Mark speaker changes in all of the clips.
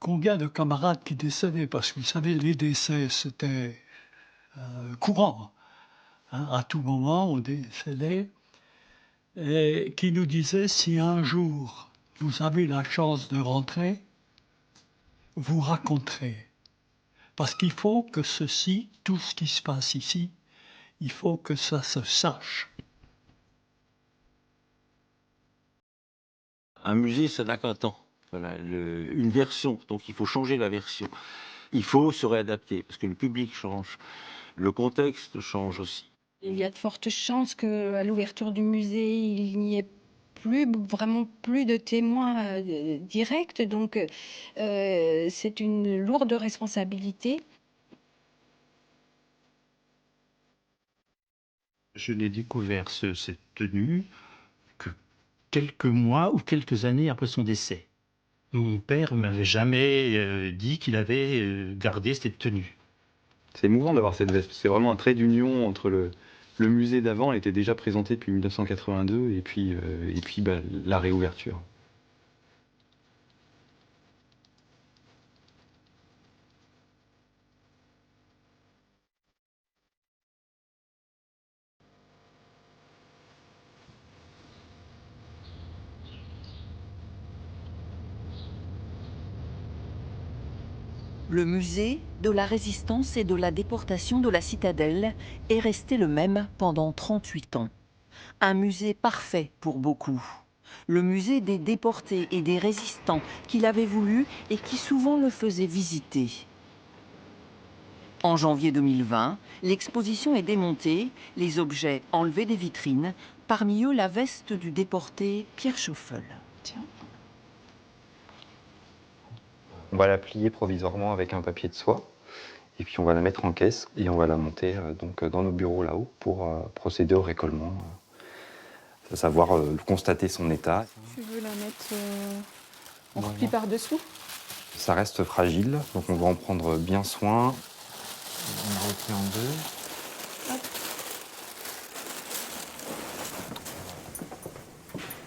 Speaker 1: combien de camarades qui décédaient, parce que vous savez, les décès, c'était courant, hein, à tout moment, on décédait, et qui nous disaient: «Si un jour vous avez la chance de rentrer, vous raconterez. Parce qu'il faut que ceci, tout ce qui se passe ici, il faut que ça se sache.»
Speaker 2: Un musée, ça n'a qu'un temps. Voilà, une version, donc il faut changer la version. Il faut se réadapter, parce que le public change, le contexte change aussi.
Speaker 3: Il y a de fortes chances qu'à l'ouverture du musée, il n'y ait vraiment plus de témoins directs. Donc, c'est une lourde responsabilité.
Speaker 4: Je n'ai découvert cette tenue que quelques mois ou quelques années après son décès. Mon père ne m'avait jamais dit qu'il avait gardé cette tenue.
Speaker 5: C'est émouvant d'avoir cette veste. C'est vraiment un trait d'union entre le musée d'avant, elle était déjà présentée depuis 1982, et puis, la réouverture.
Speaker 6: Le musée de la Résistance et de la déportation de la Citadelle est resté le même pendant 38 ans. Un musée parfait pour beaucoup. Le musée des déportés et des résistants qu'il avait voulu et qui souvent le faisait visiter. En janvier 2020, l'exposition est démontée, les objets enlevés des vitrines, parmi eux la veste du déporté Pierre Schauffel.
Speaker 3: Tiens.
Speaker 5: On va la plier provisoirement avec un papier de soie, et puis on va la mettre en caisse, et on va la monter dans nos bureaux là-haut pour procéder au récolement, à savoir constater son état.
Speaker 7: Tu veux la mettre en repli par-dessous?
Speaker 5: Ça reste fragile, donc on va en prendre bien soin. On la replie en deux.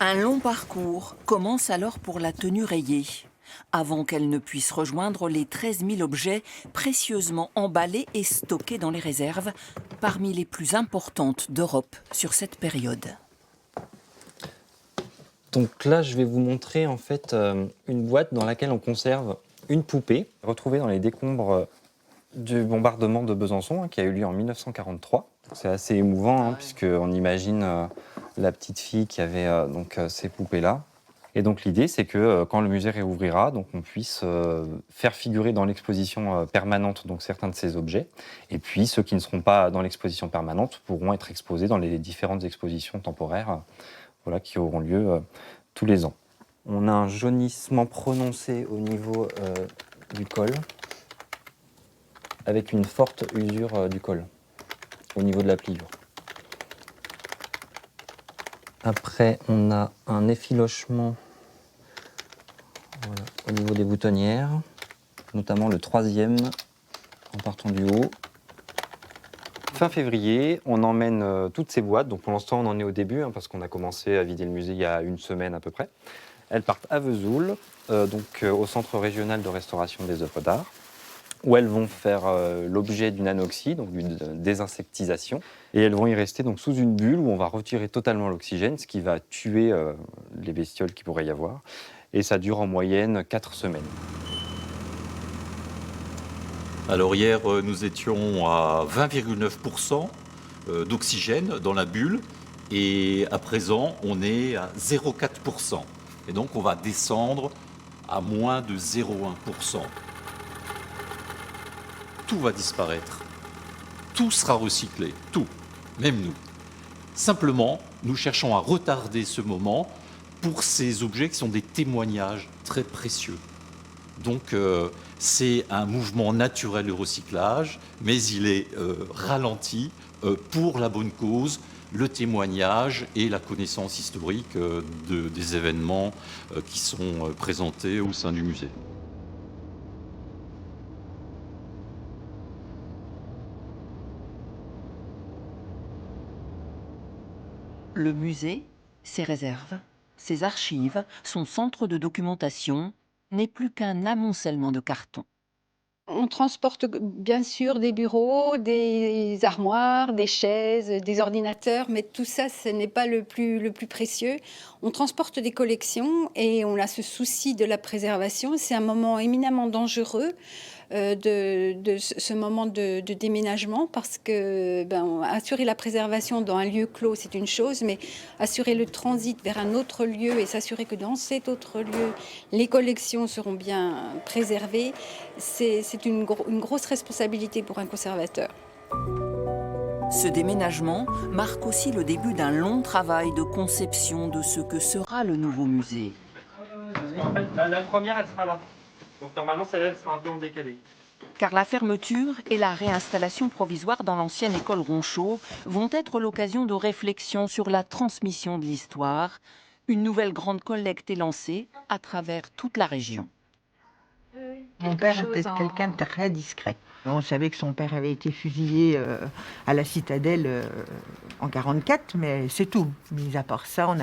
Speaker 6: Un long parcours commence alors pour la tenue rayée, avant qu'elle ne puisse rejoindre les 13 000 objets précieusement emballés et stockés dans les réserves, parmi les plus importantes d'Europe sur cette période.
Speaker 8: Donc là, je vais vous montrer en fait une boîte dans laquelle on conserve une poupée retrouvée dans les décombres du bombardement de Besançon, qui a eu lieu en 1943. C'est assez émouvant, puisqu'on imagine la petite fille qui avait ces poupées-là. Et donc l'idée, c'est que quand le musée réouvrira, donc on puisse faire figurer dans l'exposition permanente donc certains de ces objets. Et puis ceux qui ne seront pas dans l'exposition permanente pourront être exposés dans les différentes expositions temporaires qui auront lieu tous les ans. On a un jaunissement prononcé au niveau du col, avec une forte usure du col, au niveau de la pliure. Après, on a un effilochement au niveau des boutonnières, notamment le 3e en partant du haut.
Speaker 5: Fin février, on emmène toutes ces boîtes. Donc pour l'instant, on en est au début, parce qu'on a commencé à vider le musée il y a une semaine à peu près. Elles partent à Vesoul, au Centre régional de restauration des œuvres d'art, où elles vont faire l'objet d'une anoxie, donc d'une désinsectisation. Et elles vont y rester donc sous une bulle où on va retirer totalement l'oxygène, ce qui va tuer les bestioles qu'il pourrait y avoir. Et ça dure en moyenne 4 semaines.
Speaker 9: Alors hier, nous étions à 20,9% d'oxygène dans la bulle et à présent, on est à 0,4%. Et donc, on va descendre à moins de 0,1%. Tout va disparaître. Tout sera recyclé, tout, même nous. Simplement, nous cherchons à retarder ce moment pour ces objets qui sont des témoignages très précieux. Donc, c'est un mouvement naturel de recyclage, mais il est ralenti pour la bonne cause, le témoignage et la connaissance historique des événements qui sont présentés au sein du musée.
Speaker 6: Le musée, ses réserves, ses archives, son centre de documentation n'est plus qu'un amoncellement de cartons.
Speaker 3: On transporte bien sûr des bureaux, des armoires, des chaises, des ordinateurs, mais tout ça, ce n'est pas le plus précieux. On transporte des collections et on a ce souci de la préservation. C'est un moment éminemment dangereux de ce moment de déménagement parce que assurer la préservation dans un lieu clos, c'est une chose, mais assurer le transit vers un autre lieu et s'assurer que dans cet autre lieu, les collections seront bien préservées, c'est une grosse responsabilité pour un conservateur.
Speaker 6: Ce déménagement marque aussi le début d'un long travail de conception de ce que sera le nouveau musée.
Speaker 8: En fait, la première, elle sera là. Donc normalement, celle-là, sera un peu en décalé.
Speaker 6: Car la fermeture et la réinstallation provisoire dans l'ancienne école Ronchot vont être l'occasion de réflexions sur la transmission de l'histoire. Une nouvelle grande collecte est lancée à travers toute la région.
Speaker 10: Mon père était quelqu'un de très discret. On savait que son père avait été fusillé à la citadelle en 1944, mais c'est tout. Mis à part ça,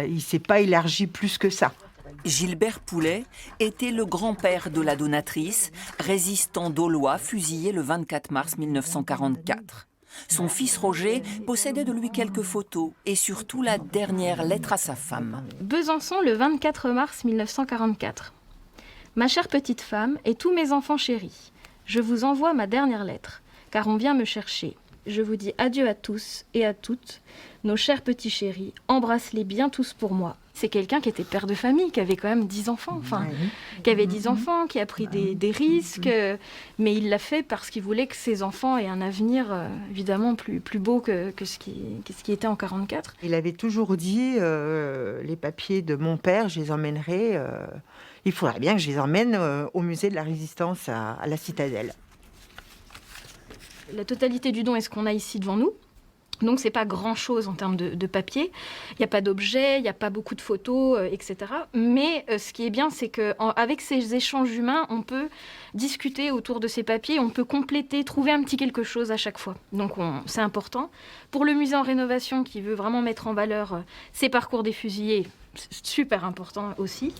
Speaker 10: il ne s'est pas élargi plus que ça.
Speaker 6: Gilbert Poulet était le grand-père de la donatrice, résistant daulois fusillé le 24 mars 1944. Son fils Roger possédait de lui quelques photos et surtout la dernière lettre à sa femme.
Speaker 11: Besançon, le 24 mars 1944. Ma chère petite femme et tous mes enfants chéris, je vous envoie ma dernière lettre, car on vient me chercher. Je vous dis adieu à tous et à toutes. Nos chers petits chéris, embrasse-les bien tous pour moi. C'est quelqu'un qui était père de famille, qui avait quand même 10 enfants, qui avait 10 enfants, qui a pris des risques, mais il l'a fait parce qu'il voulait que ses enfants aient un avenir évidemment plus beau que ce qui était en 1944.
Speaker 10: Il avait toujours dit, les papiers de mon père, je les emmènerai, il faudrait bien que je les emmène au musée de la Résistance à la Citadelle.
Speaker 11: La totalité du don est ce qu'on a ici devant nous. Donc, c'est pas grand-chose en termes de papier. Il n'y a pas d'objets, il n'y a pas beaucoup de photos, etc. Mais ce qui est bien, c'est qu'avec ces échanges humains, on peut discuter autour de ces papiers, on peut compléter, trouver un petit quelque chose à chaque fois. Donc, c'est important. Pour le musée en rénovation qui veut vraiment mettre en valeur ces parcours des fusillés, c'est super important aussi.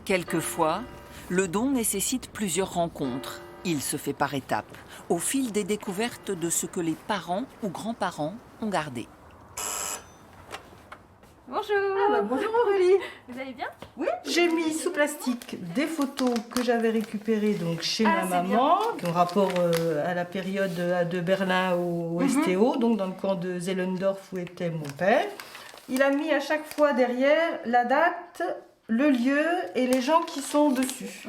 Speaker 6: Quelquefois, le don nécessite plusieurs rencontres. Il se fait par étapes, au fil des découvertes de ce que les parents ou grands-parents ont gardé.
Speaker 11: Bonjour.
Speaker 12: Bonjour Aurélie.
Speaker 11: Vous allez bien?
Speaker 12: Oui, j'ai mis sous plastique des photos que j'avais récupérées donc chez ma maman, qui ont rapport à la période de Berlin au STO, donc dans le camp de Zellendorf où était mon père. Il a mis à chaque fois derrière la date, le lieu et les gens qui sont dessus.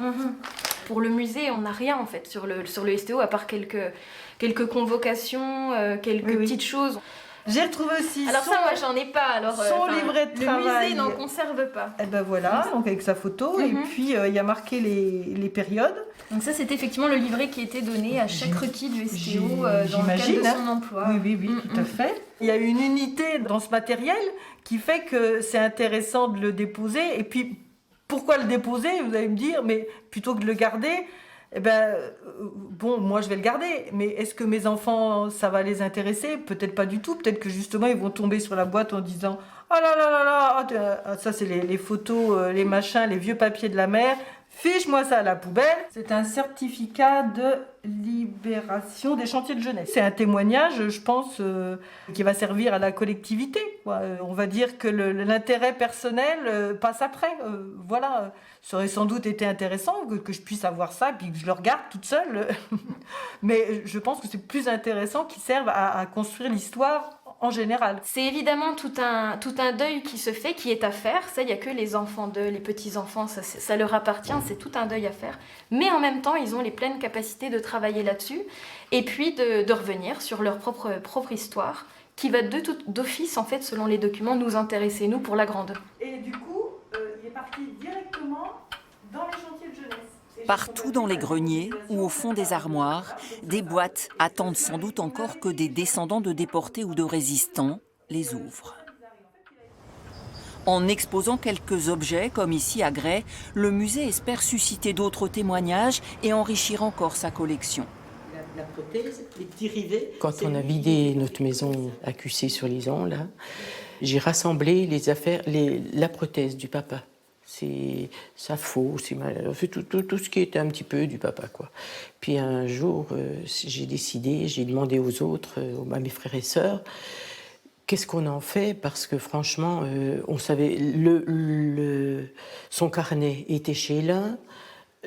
Speaker 11: Pour le musée, on n'a rien en fait sur le STO à part quelques convocations, quelques petites choses.
Speaker 12: J'ai retrouvé aussi
Speaker 11: alors ça, moi j'en ai pas. Alors,
Speaker 12: son livret de travail.
Speaker 11: Le musée n'en conserve pas.
Speaker 12: Et ben voilà, donc avec sa photo et puis il y a marqué les périodes.
Speaker 11: Donc ça c'était effectivement le livret qui était donné à chaque requis du STO dans le cadre de son emploi.
Speaker 12: Oui, tout à fait. Il y a une unité dans ce matériel qui fait que c'est intéressant de le déposer. Et puis pourquoi le déposer? Vous allez me dire, mais plutôt que de le garder. Eh ben, bon, moi je vais le garder, mais est-ce que mes enfants, ça va les intéresser? Peut-être pas du tout, peut-être que justement ils vont tomber sur la boîte en disant « Oh là là là là, ça c'est les photos, les machins, les vieux papiers de la mer, fiche-moi ça à la poubelle ». C'est un certificat de libération des chantiers de jeunesse. C'est un témoignage, je pense, qui va servir à la collectivité, quoi. On va dire que l'intérêt personnel passe après, voilà. Ça aurait sans doute été intéressant que je puisse avoir ça puis que je le regarde toute seule. Mais je pense que c'est plus intéressant qu'il serve à construire l'histoire en général.
Speaker 11: C'est évidemment tout un deuil qui se fait, qui est à faire. Ça, il n'y a que les enfants les petits-enfants, ça leur appartient, c'est tout un deuil à faire. Mais en même temps, ils ont les pleines capacités de travailler là-dessus et puis de revenir sur leur propre histoire qui va d'office, en fait, selon les documents, nous intéresser, nous, pour la grande.
Speaker 12: Et du coup, il est parti directement dans les chantiers de jeunesse.
Speaker 6: Partout dans les greniers ou au fond des armoires, des boîtes attendent sans doute encore que des descendants de déportés ou de résistants les ouvrent. En exposant quelques objets, comme ici à Gray, le musée espère susciter d'autres témoignages et enrichir encore sa collection.
Speaker 13: La prothèse, les petits rivets.
Speaker 14: Quand on a vidé notre maison à QC-sur-Lisant, là,
Speaker 13: J'ai rassemblé les affaires, la prothèse du papa. C'est sa faux, c'est tout ce qui était un petit peu du papa, quoi. Puis un jour, j'ai décidé, j'ai demandé aux autres, à mes frères et sœurs, qu'est-ce qu'on en fait? Parce que franchement, on savait, son carnet était chez l'un,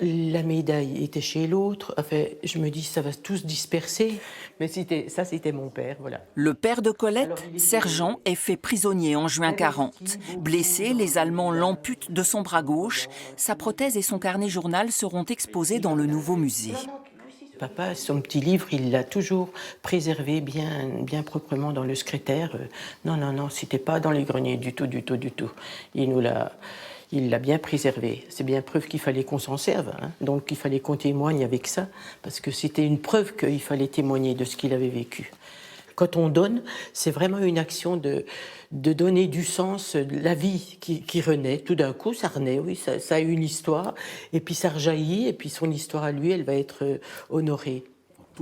Speaker 13: la médaille était chez l'autre. Enfin, je me dis, ça va tous disperser. Mais c'était mon père, voilà.
Speaker 6: Le père de Colette, sergent, est fait prisonnier en juin 40. Blessé, les Allemands l'amputent de son bras gauche. Sa prothèse et son carnet journal seront exposés dans le nouveau musée.
Speaker 13: Papa, son petit livre, il l'a toujours préservé bien proprement dans le secrétaire. Non, c'était pas dans les greniers du tout. Il l'a bien préservé. C'est bien preuve qu'il fallait qu'on s'en serve. Hein. Donc il fallait qu'on témoigne avec ça, parce que c'était une preuve qu'il fallait témoigner de ce qu'il avait vécu. Quand on donne, c'est vraiment une action de donner du sens, la vie qui renaît. Tout d'un coup, ça renaît, oui, ça a une histoire, et puis ça rejaillit, et puis son histoire à lui, elle va être honorée.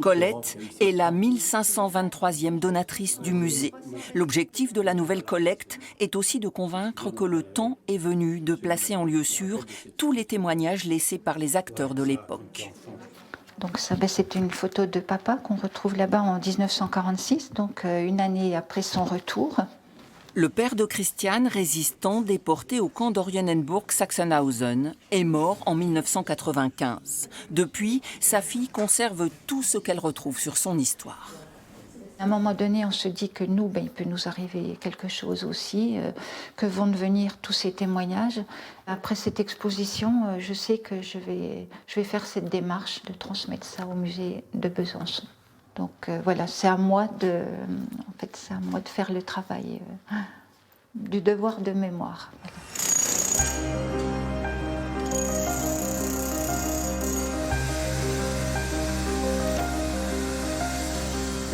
Speaker 6: Colette est la 1523e donatrice du musée. L'objectif de la nouvelle collecte est aussi de convaincre que le temps est venu de placer en lieu sûr tous les témoignages laissés par les acteurs de l'époque.
Speaker 14: Donc ça, c'est une photo de papa qu'on retrouve là-bas en 1946, donc une année après son retour.
Speaker 6: Le père de Christiane, résistant, déporté au camp d'Orienenburg-Sachsenhausen, est mort en 1995. Depuis, sa fille conserve tout ce qu'elle retrouve sur son histoire.
Speaker 14: À un moment donné, on se dit que nous, il peut nous arriver quelque chose aussi, que vont devenir tous ces témoignages. Après cette exposition, je sais que je vais faire cette démarche de transmettre ça au musée de Besançon. Donc voilà, c'est à moi de faire le travail du devoir de mémoire.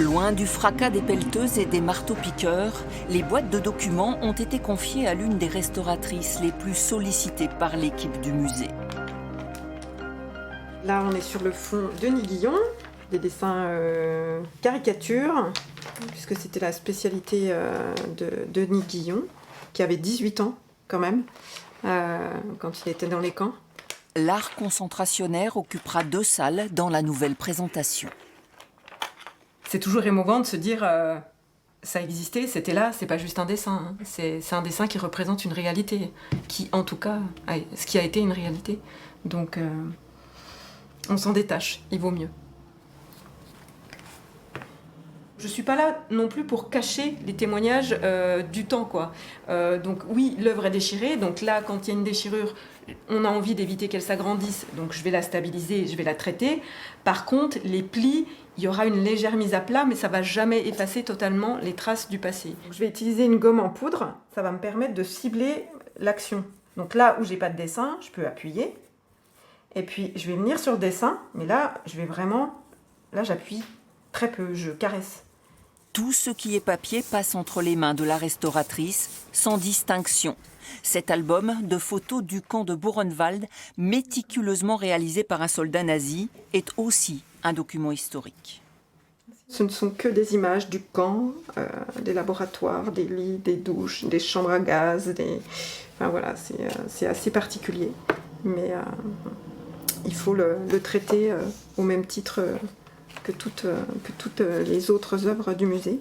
Speaker 6: Loin du fracas des pelleteuses et des marteaux-piqueurs, les boîtes de documents ont été confiées à l'une des restauratrices les plus sollicitées par l'équipe du musée.
Speaker 15: Là, on est sur le fond de Denis Guillon, des dessins caricatures, puisque c'était la spécialité de Denis Guillon, qui avait 18 ans quand même, quand il était dans les camps.
Speaker 6: L'art concentrationnaire occupera 2 salles dans la nouvelle présentation.
Speaker 15: C'est toujours émouvant de se dire ça existait, c'était là, c'est pas juste un dessin. Hein. C'est un dessin qui représente une réalité, qui en tout cas, ce qui a été une réalité. Donc on s'en détache, il vaut mieux. Je suis pas là non plus pour cacher les témoignages du temps, quoi. Donc oui, l'œuvre est déchirée, donc là, quand il y a une déchirure, on a envie d'éviter qu'elle s'agrandisse, donc je vais la stabiliser, je vais la traiter. Par contre, les plis, il y aura une légère mise à plat, mais ça va jamais effacer totalement les traces du passé. Je vais utiliser une gomme en poudre, ça va me permettre de cibler l'action. Donc là où j'ai pas de dessin, je peux appuyer, et puis je vais venir sur dessin, mais là, j'appuie très peu, je caresse.
Speaker 6: Tout ce qui est papier passe entre les mains de la restauratrice, sans distinction. Cet album de photos du camp de Buchenwald, méticuleusement réalisé par un soldat nazi, est aussi un document historique.
Speaker 15: Ce ne sont que des images du camp, des laboratoires, des lits, des douches, des chambres à gaz. Enfin voilà, c'est assez particulier. Mais il faut le traiter au même titre que toutes les autres œuvres du musée.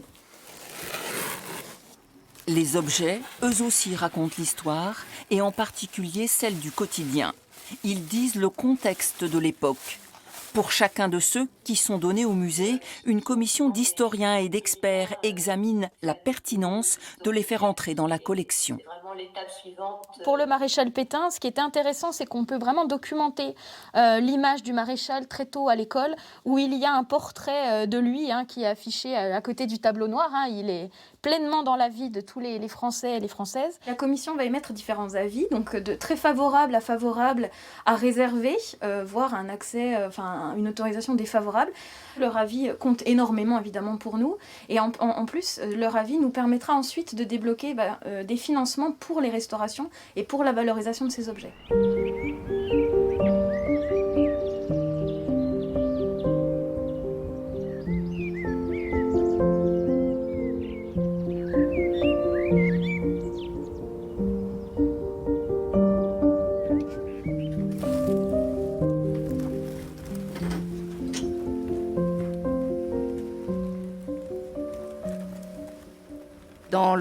Speaker 6: Les objets, eux aussi, racontent l'histoire, et en particulier celle du quotidien. Ils disent le contexte de l'époque. Pour chacun de ceux qui sont donnés au musée, une commission d'historiens et d'experts examine la pertinence de les faire entrer dans la collection.
Speaker 11: Pour le maréchal Pétain, ce qui était intéressant, c'est qu'on peut vraiment documenter l'image du maréchal très tôt à l'école, où il y a un portrait de lui qui est affiché à côté du tableau noir. Il est pleinement dans la vie de tous les Français et les Françaises. La commission va émettre différents avis, donc de très favorable à réserver, voire un accès, une autorisation défavorable. Leur avis compte énormément évidemment pour nous, et en plus leur avis nous permettra ensuite de débloquer des financements pour les restaurations et pour la valorisation de ces objets.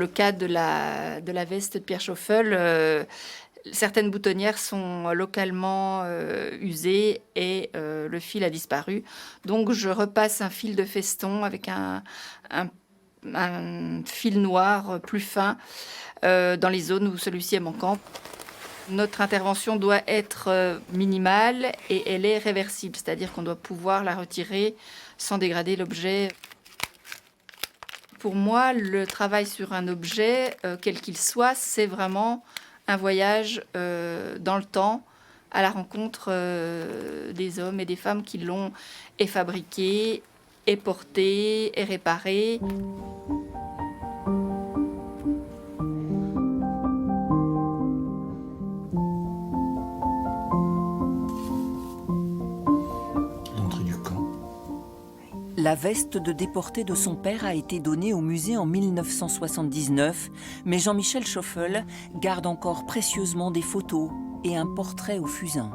Speaker 16: le cas de la veste de Pierre Schoeffel, certaines boutonnières sont localement usées et le fil a disparu. Donc je repasse un fil de feston avec un fil noir plus fin dans les zones où celui-ci est manquant. Notre intervention doit être minimale et elle est réversible, c'est-à-dire qu'on doit pouvoir la retirer sans dégrader l'objet. Pour moi, le travail sur un objet, quel qu'il soit, c'est vraiment un voyage dans le temps à la rencontre des hommes et des femmes qui l'ont et fabriqué, et porté, et réparé.
Speaker 6: La veste de déporté de son père a été donnée au musée en 1979, mais Jean-Michel Schoeffel garde encore précieusement des photos et un portrait au fusain.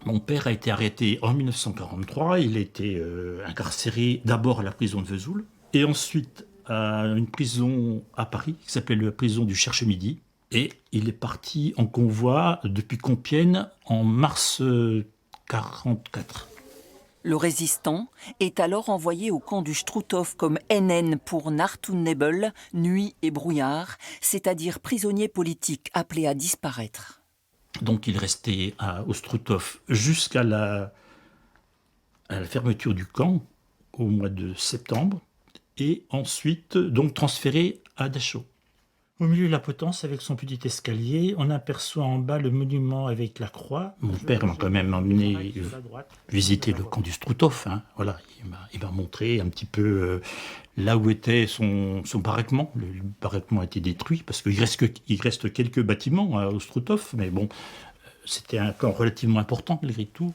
Speaker 4: Mon père a été arrêté en 1943. Il a été incarcéré d'abord à la prison de Vesoul et ensuite à une prison à Paris qui s'appelle la prison du Cherche-Midi. Et il est parti en convoi depuis Compiègne en mars 1944.
Speaker 6: Le résistant est alors envoyé au camp du Struthof comme NN pour Nacht und Nebel, nuit et brouillard, c'est-à-dire prisonnier politique appelé à disparaître.
Speaker 4: Donc il restait au Struthof jusqu'à la fermeture du camp au mois de septembre et ensuite donc transféré à Dachau. Au milieu de la potence, avec son petit escalier, on aperçoit en bas le monument avec la croix. Mon père m'a quand même emmené visiter le camp du Struthof. Hein. Voilà, il m'a montré un petit peu là où était son baraquement. Le baraquement a été détruit parce qu'il reste quelques bâtiments au Struthof, mais bon, c'était un camp relativement important malgré tout.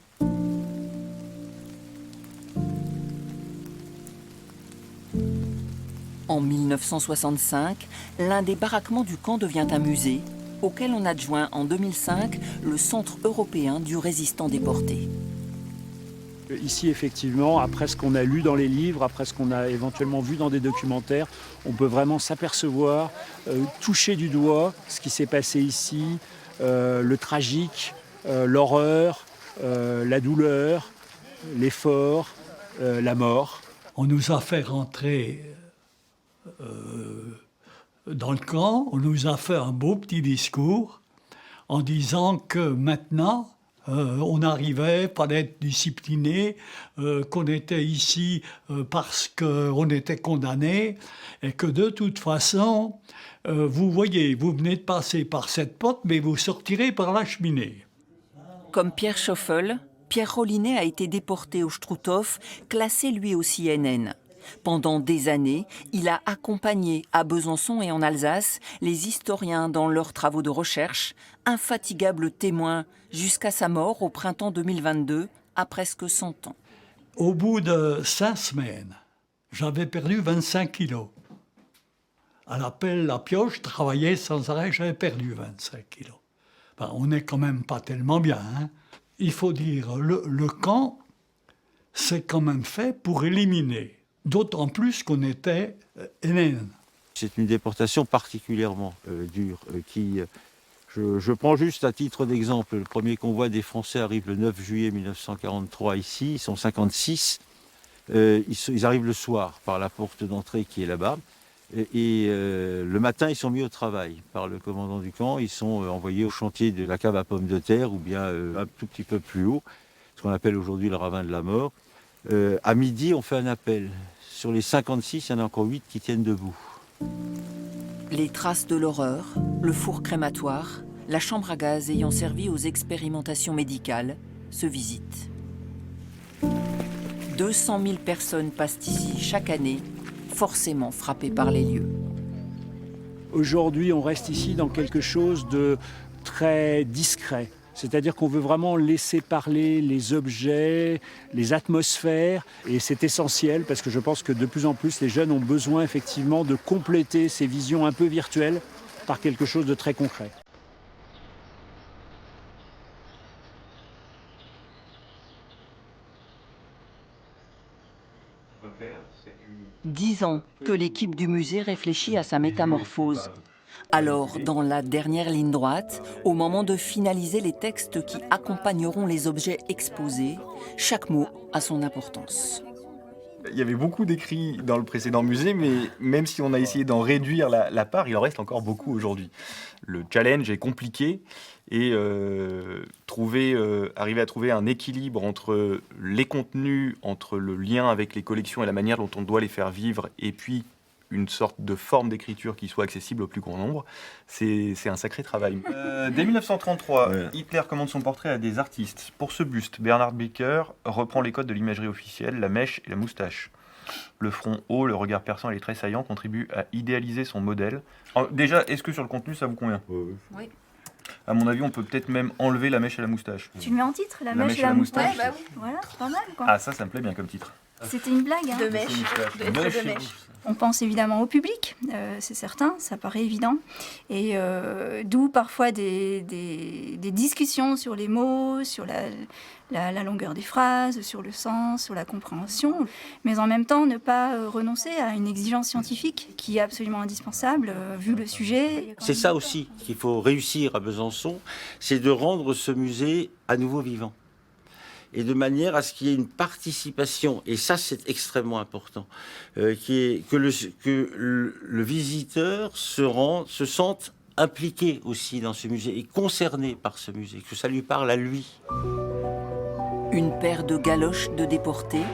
Speaker 6: En 1965, l'un des baraquements du camp devient un musée, auquel on adjoint en 2005 le Centre européen du résistant déporté.
Speaker 17: Ici, effectivement, après ce qu'on a lu dans les livres, après ce qu'on a éventuellement vu dans des documentaires, on peut vraiment s'apercevoir, toucher du doigt ce qui s'est passé ici, le tragique, l'horreur, la douleur, l'effort, la mort.
Speaker 1: On nous a fait rentrer dans le camp, on nous a fait un beau petit discours en disant que maintenant, on arrivait, fallait être discipliné, qu'on était ici parce qu'on était condamné et que de toute façon, vous voyez, vous venez de passer par cette porte, mais vous sortirez par la cheminée.
Speaker 6: Comme Pierre Schoeffel, Pierre Rollinet a été déporté au Struthof, classé lui aussi NN. Pendant des années, il a accompagné à Besançon et en Alsace les historiens dans leurs travaux de recherche, infatigable témoin jusqu'à sa mort au printemps 2022, à presque 100 ans.
Speaker 1: Au bout de 5 semaines, j'avais perdu 25 kilos. À la pelle, la pioche, je travaillais sans arrêt, j'avais perdu 25 kilos. Ben, on n'est quand même pas tellement bien. Hein. Il faut dire, le camp, c'est quand même fait pour éliminer. D'autant plus qu'on était NN.
Speaker 2: C'est une déportation particulièrement dure. Je prends juste à titre d'exemple, le premier convoi des Français arrive le 9 juillet 1943 ici, ils sont 56. Ils arrivent le soir par la porte d'entrée qui est là-bas. Et le matin, ils sont mis au travail par le commandant du camp. Ils sont envoyés au chantier de la cave à pommes de terre ou bien un tout petit peu plus haut, ce qu'on appelle aujourd'hui le ravin de la mort. À midi, on fait un appel. Sur les 56, il y en a encore 8 qui tiennent debout.
Speaker 6: Les traces de l'horreur, le four crématoire, la chambre à gaz ayant servi aux expérimentations médicales se visitent. 200 000 personnes passent ici chaque année, forcément frappées par les lieux.
Speaker 17: Aujourd'hui, on reste ici dans quelque chose de très discret. C'est-à-dire qu'on veut vraiment laisser parler les objets, les atmosphères, et c'est essentiel parce que je pense que de plus en plus les jeunes ont besoin effectivement de compléter ces visions un peu virtuelles par quelque chose de très concret.
Speaker 6: 10 ans que l'équipe du musée réfléchit à sa métamorphose. Alors, dans la dernière ligne droite, au moment de finaliser les textes qui accompagneront les objets exposés, chaque mot a son importance.
Speaker 18: Il y avait beaucoup d'écrits dans le précédent musée, mais même si on a essayé d'en réduire la part, il en reste encore beaucoup aujourd'hui. Le challenge est compliqué et arriver à trouver un équilibre entre les contenus, entre le lien avec les collections et la manière dont on doit les faire vivre, et puis une sorte de forme d'écriture qui soit accessible au plus grand nombre, c'est un sacré travail. Dès 1933, Hitler commande son portrait à des artistes. Pour ce buste, Bernhard Becker reprend les codes de l'imagerie officielle, la mèche et la moustache. Le front haut, le regard perçant et les traits saillants contribuent à idéaliser son modèle. Alors, déjà, est-ce que sur le contenu, ça vous convient?
Speaker 19: Oui.
Speaker 18: À mon avis, on peut peut-être même enlever la mèche et la moustache.
Speaker 19: Tu le mets en titre, la mèche et la moustache.
Speaker 18: Ouais,
Speaker 19: Voilà, c'est pas mal quoi.
Speaker 18: Ah, ça me plaît bien comme titre.
Speaker 19: C'était une blague. Hein.
Speaker 18: De mèche.
Speaker 19: On pense évidemment au public, c'est certain, ça paraît évident. Et d'où parfois des discussions sur les mots, sur la longueur des phrases, sur le sens, sur la compréhension. Mais en même temps, ne pas renoncer à une exigence scientifique qui est absolument indispensable, vu le sujet.
Speaker 2: C'est ça aussi qu'il faut réussir à Besançon, c'est de rendre ce musée à nouveau vivant. Et de manière à ce qu'il y ait une participation, et ça c'est extrêmement important, que le visiteur se sente impliqué aussi dans ce musée et concerné par ce musée, que ça lui parle à lui.
Speaker 6: Une paire de galoches de déportés,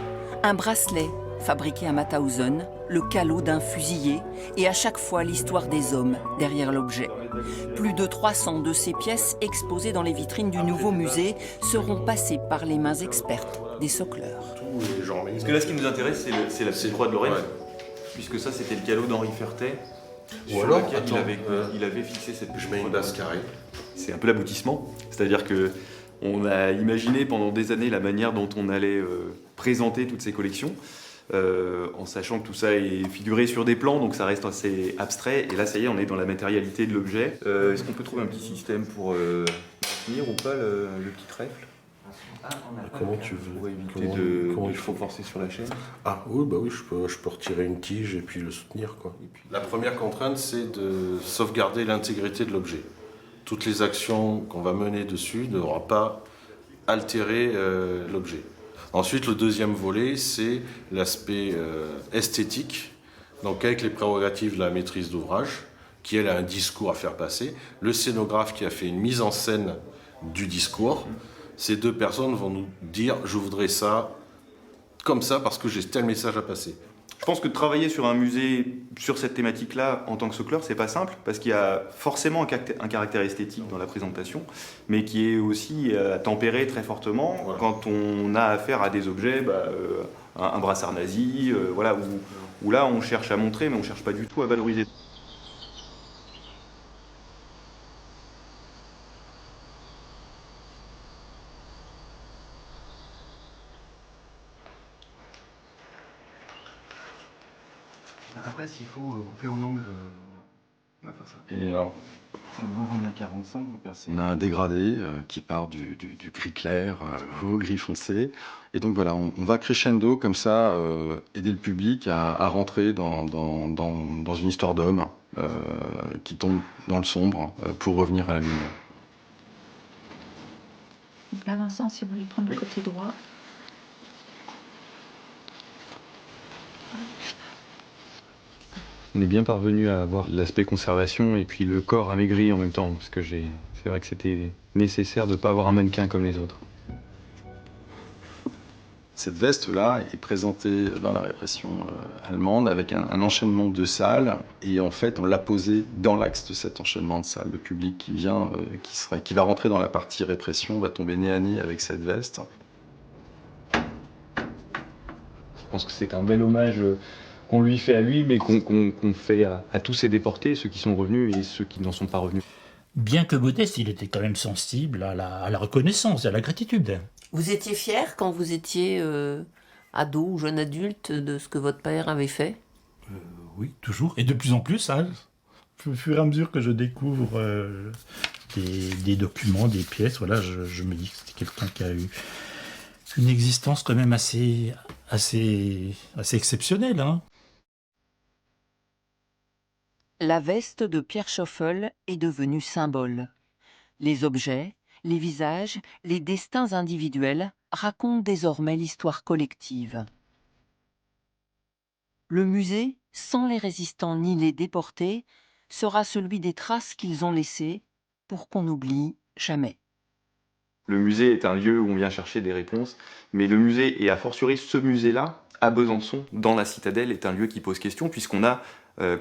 Speaker 6: un bracelet fabriqué à Mauthausen, le calot d'un fusillé et à chaque fois l'histoire des hommes derrière l'objet. Plus de 300 de ces pièces exposées dans les vitrines du nouveau musée seront passées par les mains expertes des socleurs.
Speaker 18: Parce que là, ce qui nous intéresse, c'est la petite croix de Lorraine, puisque ça, c'était le calot d'Henri Fertet, sur lequel il avait fixé cette petite croix. Je mets une base carrée. C'est un peu l'aboutissement, c'est-à-dire que on a imaginé pendant des années la manière dont on allait présenter toutes ces collections. En sachant que tout ça est figuré sur des plans, donc ça reste assez abstrait. Et là, ça y est, on est dans la matérialité de l'objet. Est-ce qu'on peut trouver un petit système pour maintenir ou pas le petit trèfle?
Speaker 20: Comment tu veux?
Speaker 18: Pour éviter comment il faut forcer sur la chaîne.
Speaker 20: Ah oui, bah oui, je peux retirer une tige et puis le soutenir, quoi. La première contrainte, c'est de sauvegarder l'intégrité de l'objet. Toutes les actions qu'on va mener dessus ne devront pas altérer l'objet. Ensuite, le deuxième volet, c'est l'aspect esthétique, donc avec les prérogatives de la maîtrise d'ouvrage, qui elle a un discours à faire passer, le scénographe qui a fait une mise en scène du discours. Ces deux personnes vont nous dire « je voudrais ça comme ça parce que j'ai tel message à passer ».
Speaker 18: Je pense que de travailler sur un musée sur cette thématique-là en tant que socleur, c'est pas simple, parce qu'il y a forcément un caractère esthétique dans la présentation, mais qui est aussi à tempérer très fortement quand on a affaire à des objets, un brassard nazi, voilà, où là on cherche à montrer, mais on cherche pas du tout à valoriser.
Speaker 21: Après, s'il faut, on fait en angle. On va faire ça. Et alors, on a 45, on a un dégradé qui part du gris clair au gris foncé. Et donc voilà, on va crescendo comme ça, aider le public à rentrer dans une histoire d'homme qui tombe dans le sombre pour revenir à la lumière.
Speaker 14: Donc là, Vincent, si vous voulez prendre le côté droit.
Speaker 21: On est bien parvenu à avoir l'aspect conservation et puis le corps amaigri en même temps, parce que c'est vrai que c'était nécessaire de ne pas avoir un mannequin comme les autres. Cette veste-là est présentée dans la répression allemande avec un enchaînement de salles, et en fait on l'a posée dans l'axe de cet enchaînement de salles. Le public qui vient, qui va rentrer dans la partie répression, va tomber nez à nez avec cette veste. Je pense que c'est un bel hommage qu'on lui fait à lui, mais qu'on fait à tous ces déportés, ceux qui sont revenus et ceux qui n'en sont pas revenus.
Speaker 4: Bien que modeste, il était quand même sensible à la reconnaissance, à la gratitude.
Speaker 22: Vous étiez fier quand vous étiez ado ou jeune adulte de ce que votre père avait fait?
Speaker 4: Oui, toujours. Et de plus en plus, hein, au fur et à mesure que je découvre des documents, des pièces, voilà, je me dis que c'était quelqu'un qui a eu une existence quand même assez exceptionnelle. Hein.
Speaker 6: La veste de Pierre Schoeffel est devenue symbole. Les objets, les visages, les destins individuels racontent désormais l'histoire collective. Le musée, sans les résistants ni les déportés, sera celui des traces qu'ils ont laissées pour qu'on n'oublie jamais.
Speaker 21: Le musée est un lieu où on vient chercher des réponses, mais le musée, et a fortiori ce musée-là, à Besançon, dans la citadelle, est un lieu qui pose question, puisqu'on a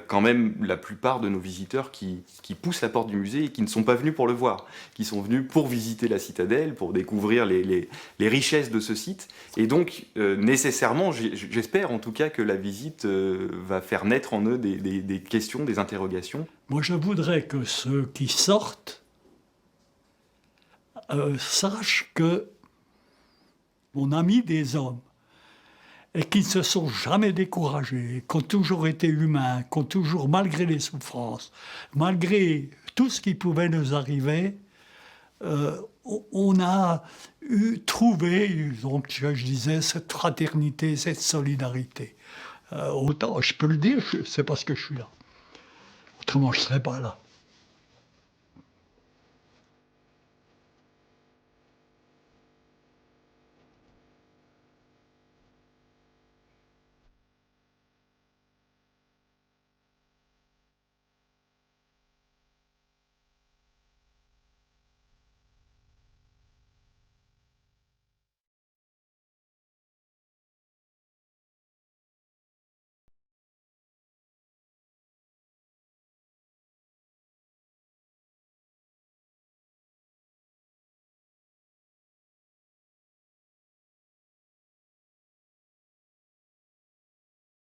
Speaker 21: quand même la plupart de nos visiteurs qui poussent la porte du musée et qui ne sont pas venus pour le voir, qui sont venus pour visiter la citadelle, pour découvrir les richesses de ce site. Et donc, nécessairement, j'espère en tout cas que la visite va faire naître en eux des questions, des interrogations.
Speaker 1: Moi, je voudrais que ceux qui sortent sachent que on a mis des hommes et qui ne se sont jamais découragés, qui ont toujours été humains, qui ont toujours, malgré les souffrances, malgré tout ce qui pouvait nous arriver, on a trouvé, donc je disais, cette fraternité, cette solidarité. Autant, je peux le dire, c'est parce que je suis là. Autrement, je ne serais pas là.